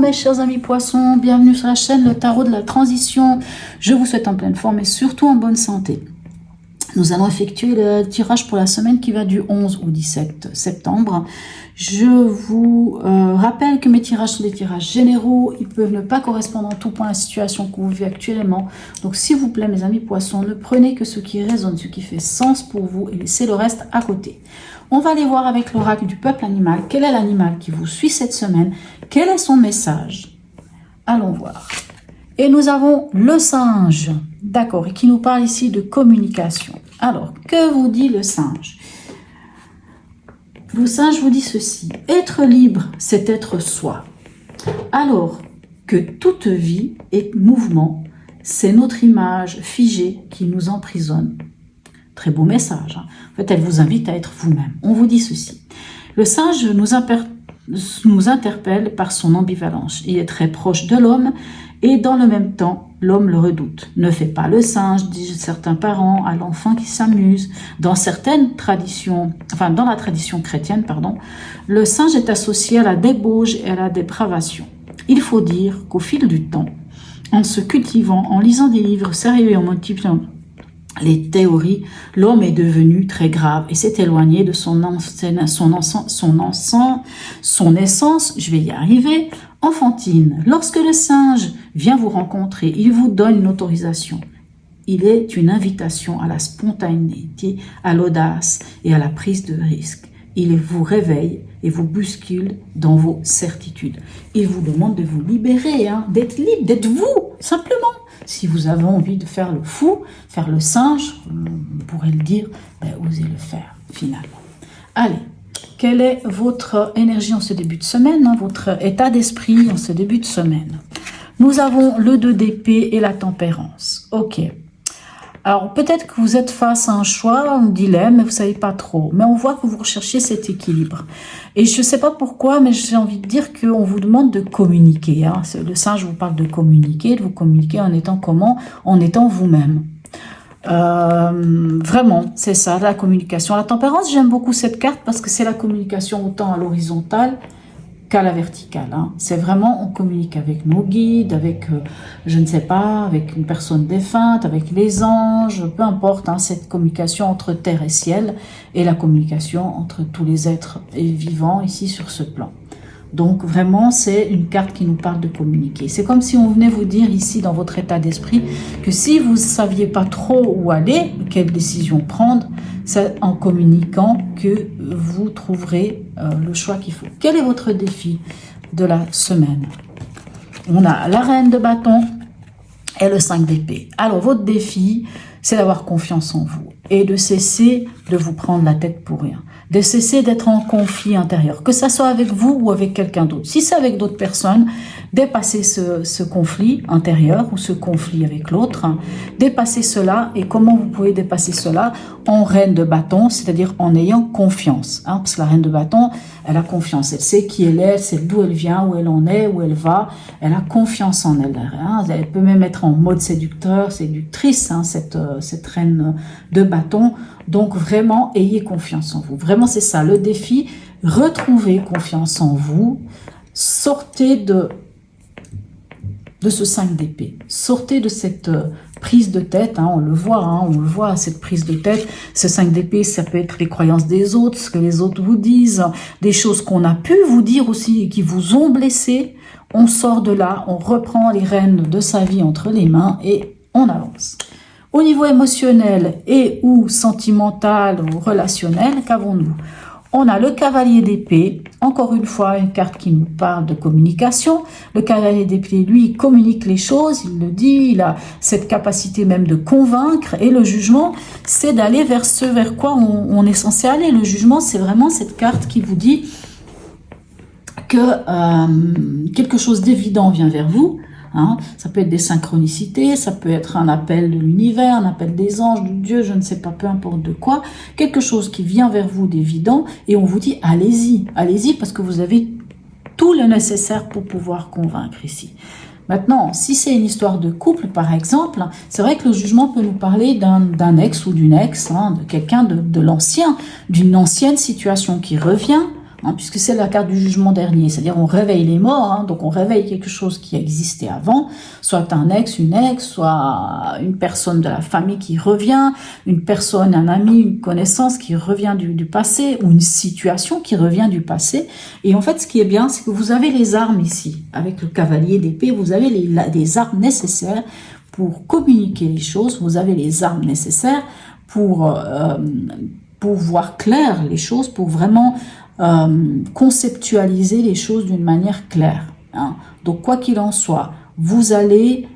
mes chers amis poissons, bienvenue sur la chaîne Le Tarot de la Transition. Je vous souhaite en pleine forme et surtout en bonne santé. Nous allons effectuer le tirage pour la semaine qui va du 11 au 17 septembre. Je vous rappelle que mes tirages sont des tirages généraux. Ils peuvent ne pas correspondre en tout point à la situation que vous vivez actuellement. Donc s'il vous plaît mes amis poissons, ne prenez que ce qui résonne, ce qui fait sens pour vous et laissez le reste à côté. On va aller voir avec l'oracle du peuple animal. Quel est l'animal qui vous suit cette semaine? Quel est son message? Allons voir. Et nous avons le singe, d'accord, et qui nous parle ici de communication. Alors, que vous dit le singe? Le singe vous dit ceci. Être libre, c'est être soi. Alors que toute vie est mouvement, c'est notre image figée qui nous emprisonne. Très beau message. Hein. En fait, elle vous invite à être vous-même. On vous dit ceci. Le singe nous interpelle par son ambivalence. Il est très proche de l'homme et dans le même temps, l'homme le redoute. Ne fais pas le singe, disent certains parents à l'enfant qui s'amuse. Dans certaines traditions, enfin dans la tradition chrétienne, pardon, le singe est associé à la débauche et à la dépravation. Il faut dire qu'au fil du temps, en se cultivant, en lisant des livres sérieux et en multipliant les théories, l'homme est devenu très grave et s'est éloigné de son essence, je vais y arriver, enfantine. Lorsque le singe vient vous rencontrer, il vous donne une autorisation. Il est une invitation à la spontanéité, à l'audace et à la prise de risque. Il vous réveille et vous bouscule dans vos certitudes. Il vous demande de vous libérer, hein, d'être libre, d'être vous, simplement. Si vous avez envie de faire le fou, faire le singe, on pourrait le dire, ben, osez le faire finalement. Allez, quelle est votre énergie en ce début de semaine, hein, votre état d'esprit en ce début de semaine? Nous avons le 2 d'épée et la tempérance. Ok. Alors peut-être que vous êtes face à un choix, un dilemme, mais vous ne savez pas trop. Mais on voit que vous recherchez cet équilibre. Et je ne sais pas pourquoi, mais j'ai envie de dire qu'on vous demande de communiquer. Hein. Le singe vous parle de communiquer en étant comment? En étant vous-même. Vraiment, c'est ça, la communication. La tempérance, j'aime beaucoup cette carte parce que c'est la communication autant à l'horizontale qu'à la verticale. Hein. C'est vraiment, on communique avec nos guides, avec, je ne sais pas, avec une personne défunte, avec les anges, peu importe, hein, cette communication entre terre et ciel et la communication entre tous les êtres vivants ici sur ce plan. Donc vraiment, c'est une carte qui nous parle de communiquer. C'est comme si on venait vous dire ici dans votre état d'esprit que si vous ne saviez pas trop où aller, quelle décision prendre, c'est en communiquant que vous trouverez le choix qu'il faut. Quel est votre défi de la semaine? On a la reine de bâton et le 5 d'épée. Alors votre défi, c'est d'avoir confiance en vous et de cesser de vous prendre la tête pour rien. De cesser d'être en conflit intérieur, que ça soit avec vous ou avec quelqu'un d'autre. Si c'est avec d'autres personnes, dépasser ce conflit intérieur ou ce conflit avec l'autre, hein, dépasser cela. Et comment vous pouvez dépasser cela? En reine de bâton, c'est-à-dire en ayant confiance. Hein, parce que la reine de bâton, elle a confiance. Elle sait qui elle est, elle sait d'où elle vient, où elle en est, où elle va. Elle a confiance en elle. Hein, elle peut même être en mode séducteur, séductrice, hein, cette reine de bâton. Donc vraiment, ayez confiance en vous. Vraiment, c'est ça le défi. Retrouvez confiance en vous. Sortez de ce 5 d'épée. Sortez de cette prise de tête. Hein, on le voit, cette prise de tête. Ce 5 d'épée, ça peut être les croyances des autres, ce que les autres vous disent, des choses qu'on a pu vous dire aussi et qui vous ont blessé. On sort de là, on reprend les rênes de sa vie entre les mains et on avance. Au niveau émotionnel et ou sentimental ou relationnel, qu'avons-nous? On a le cavalier d'épée, encore une fois une carte qui nous parle de communication. Le cavalier d'épée, lui, il communique les choses, il le dit, il a cette capacité même de convaincre. Et le jugement, c'est d'aller vers ce vers quoi on est censé aller. Le jugement, c'est vraiment cette carte qui vous dit que quelque chose d'évident vient vers vous. Hein, ça peut être des synchronicités, ça peut être un appel de l'univers, un appel des anges, de Dieu, je ne sais pas, peu importe de quoi. Quelque chose qui vient vers vous d'évident et on vous dit allez-y, allez-y parce que vous avez tout le nécessaire pour pouvoir convaincre ici. Maintenant, si c'est une histoire de couple par exemple, c'est vrai que le jugement peut nous parler d'un ex ou d'une ex, hein, de quelqu'un de l'ancien, d'une ancienne situation qui revient hein, puisque c'est la carte du jugement dernier, c'est-à-dire on réveille les morts, hein, donc on réveille quelque chose qui existait avant, soit un ex, une ex, soit une personne de la famille qui revient, une personne, un ami, une connaissance qui revient du passé, ou une situation qui revient du passé. Et en fait, ce qui est bien, c'est que vous avez les armes ici. Avec le cavalier d'épée, vous avez les armes nécessaires pour communiquer les choses, vous avez les armes nécessaires pour voir clair les choses, pour vraiment conceptualiser les choses d'une manière claire. Hein. Donc, quoi qu'il en soit, vous allez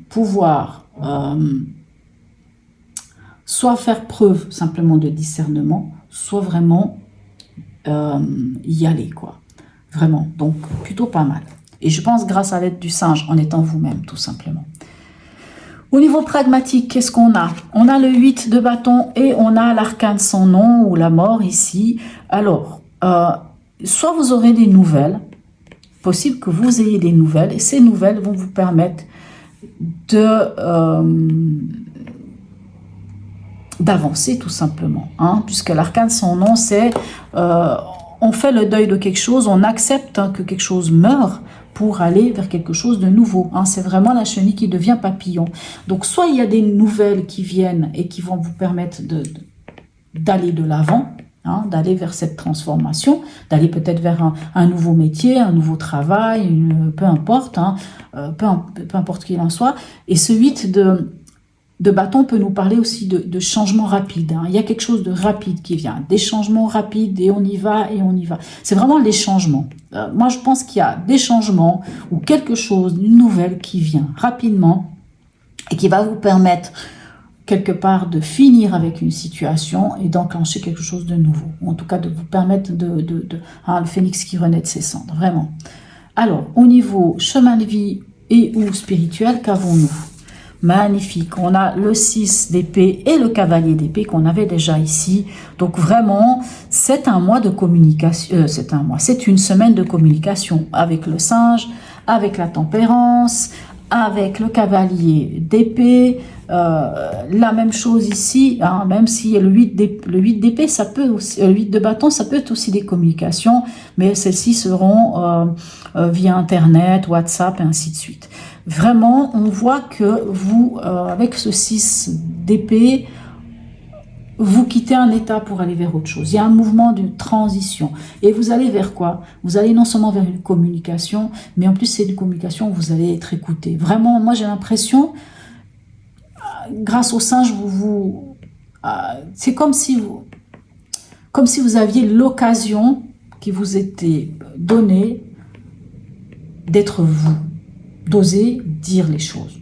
pouvoir soit faire preuve simplement de discernement, soit vraiment y aller, quoi. Vraiment, donc plutôt pas mal. Et je pense grâce à l'aide du singe, en étant vous-même, tout simplement. Au niveau pragmatique, qu'est-ce qu'on a? On a le 8 de bâton et on a l'arcane sans nom ou la mort ici. Alors, soit vous aurez des nouvelles, possible que vous ayez des nouvelles, et ces nouvelles vont vous permettre d'avancer tout simplement, hein, puisque l'arcane sans nom, c'est on fait le deuil de quelque chose, on accepte que quelque chose meurt pour aller vers quelque chose de nouveau. Hein. C'est vraiment la chenille qui devient papillon. Donc, soit il y a des nouvelles qui viennent et qui vont vous permettre d'aller de l'avant, hein, d'aller vers cette transformation, d'aller peut-être vers un nouveau métier, un nouveau travail, peu importe, hein, peu importe qu'il en soit. Et ce 8 de bâton peut nous parler aussi de changements rapides. Hein. Il y a quelque chose de rapide qui vient, des changements rapides et on y va et on y va. C'est vraiment les changements. Moi, je pense qu'il y a des changements ou quelque chose, une nouvelle qui vient rapidement et qui va vous permettre quelque part de finir avec une situation et d'enclencher quelque chose de nouveau. Ou en tout cas, de vous permettre le phénix qui renaît de ses cendres, vraiment. Alors, au niveau chemin de vie et ou spirituel, qu'avons-nous? Magnifique, on a le 6 d'épée et le cavalier d'épée qu'on avait déjà ici. Donc vraiment, c'est un mois de communication, c'est une semaine de communication avec le singe, avec la tempérance, avec le cavalier d'épée. La même chose ici, hein, même si le 8 d'épée, ça peut aussi, le 8 de bâton, ça peut être aussi des communications, mais celles-ci seront via Internet, WhatsApp et ainsi de suite. Vraiment, on voit que vous, avec ce 6 d'épée, vous quittez un état pour aller vers autre chose. Il y a un mouvement de transition. Et vous allez vers quoi? Vous allez non seulement vers une communication, mais en plus c'est une communication où vous allez être écouté. Vraiment, moi j'ai l'impression, grâce au singe, c'est comme si vous aviez l'occasion qui vous était donnée d'être vous. D'oser dire les choses,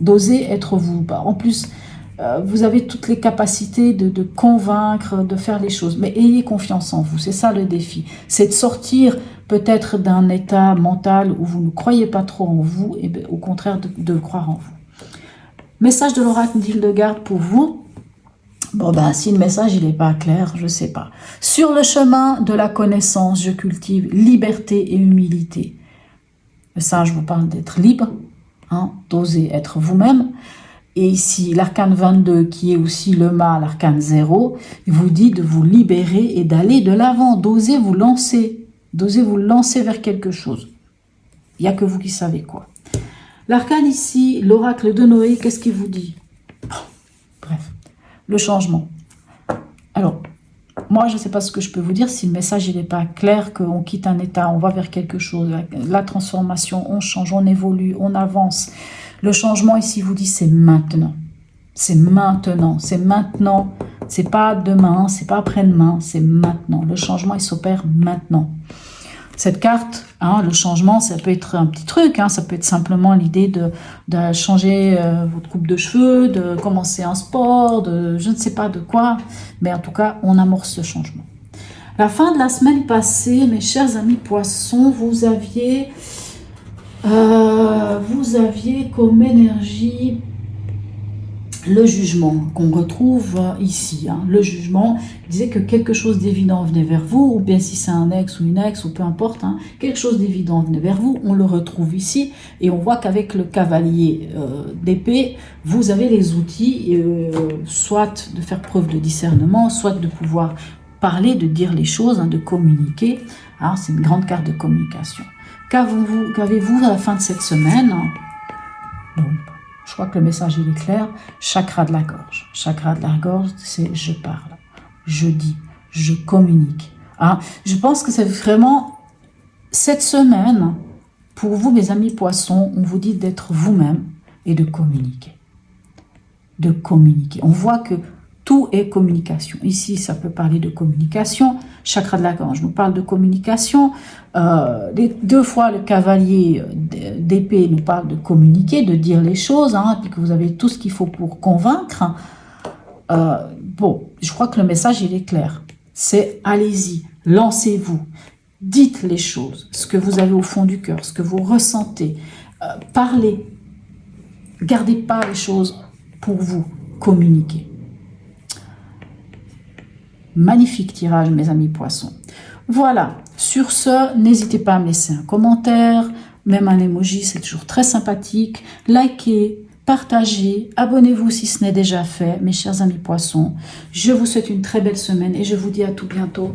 d'oser être vous. En plus, vous avez toutes les capacités de convaincre, de faire les choses, mais ayez confiance en vous, c'est ça le défi, c'est de sortir peut-être d'un état mental où vous ne croyez pas trop en vous, et au contraire de croire en vous. Message de l'oracle d'Hildegarde pour vous. Bon ben, si le message il n'est pas clair, je sais pas. Sur le chemin de la connaissance, je cultive liberté et humilité. Le singe vous parle d'être libre, hein, d'oser être vous-même. Et ici, l'arcane 22, qui est aussi le mât, l'arcane 0, il vous dit de vous libérer et d'aller de l'avant, d'oser vous lancer vers quelque chose. Il n'y a que vous qui savez quoi. L'arcane ici, l'oracle de Noé, qu'est-ce qu'il vous dit? Bref, le changement. Alors, moi, je ne sais pas ce que je peux vous dire si le message n'est pas clair, qu'on quitte un état, on va vers quelque chose, la transformation, on change, on évolue, on avance. Le changement ici vous dit c'est maintenant. C'est maintenant, c'est maintenant. C'est pas demain, c'est pas après-demain, c'est maintenant. Le changement, il s'opère maintenant. Cette carte, hein, le changement, ça peut être un petit truc, hein, ça peut être simplement l'idée de changer votre coupe de cheveux, de commencer un sport, de je ne sais pas de quoi, mais en tout cas, on amorce ce changement. La fin de la semaine passée, mes chers amis poissons, vous aviez comme énergie le jugement qu'on retrouve ici. Hein. Le jugement disait que quelque chose d'évident venait vers vous, ou bien si c'est un ex ou une ex, ou peu importe, hein, quelque chose d'évident venait vers vous, on le retrouve ici, et on voit qu'avec le cavalier d'épée, vous avez les outils, soit de faire preuve de discernement, soit de pouvoir parler, de dire les choses, hein, de communiquer. Hein, c'est une grande carte de communication. Qu'avez-vous à la fin de cette semaine? Bon, je crois que le message il est clair. Chakra de la gorge. Chakra de la gorge, c'est je parle, je dis, je communique. Hein. Je pense que c'est vraiment cette semaine, pour vous, mes amis poissons, on vous dit d'être vous-même et de communiquer. De communiquer. On voit que tout est communication. Ici, ça peut parler de communication. Chakra de la gorge nous parle de communication. 2 fois, le cavalier d'épée nous parle de communiquer, de dire les choses, hein, puis que vous avez tout ce qu'il faut pour convaincre. Bon, je crois que le message, il est clair. C'est allez-y, lancez-vous, dites les choses, ce que vous avez au fond du cœur, ce que vous ressentez. Parlez. Gardez pas les choses pour vous, communiquez. Magnifique tirage, mes amis poissons. Voilà, sur ce, n'hésitez pas à me laisser un commentaire, même un emoji, c'est toujours très sympathique. Likez, partagez, abonnez-vous si ce n'est déjà fait, mes chers amis poissons. Je vous souhaite une très belle semaine et je vous dis à tout bientôt.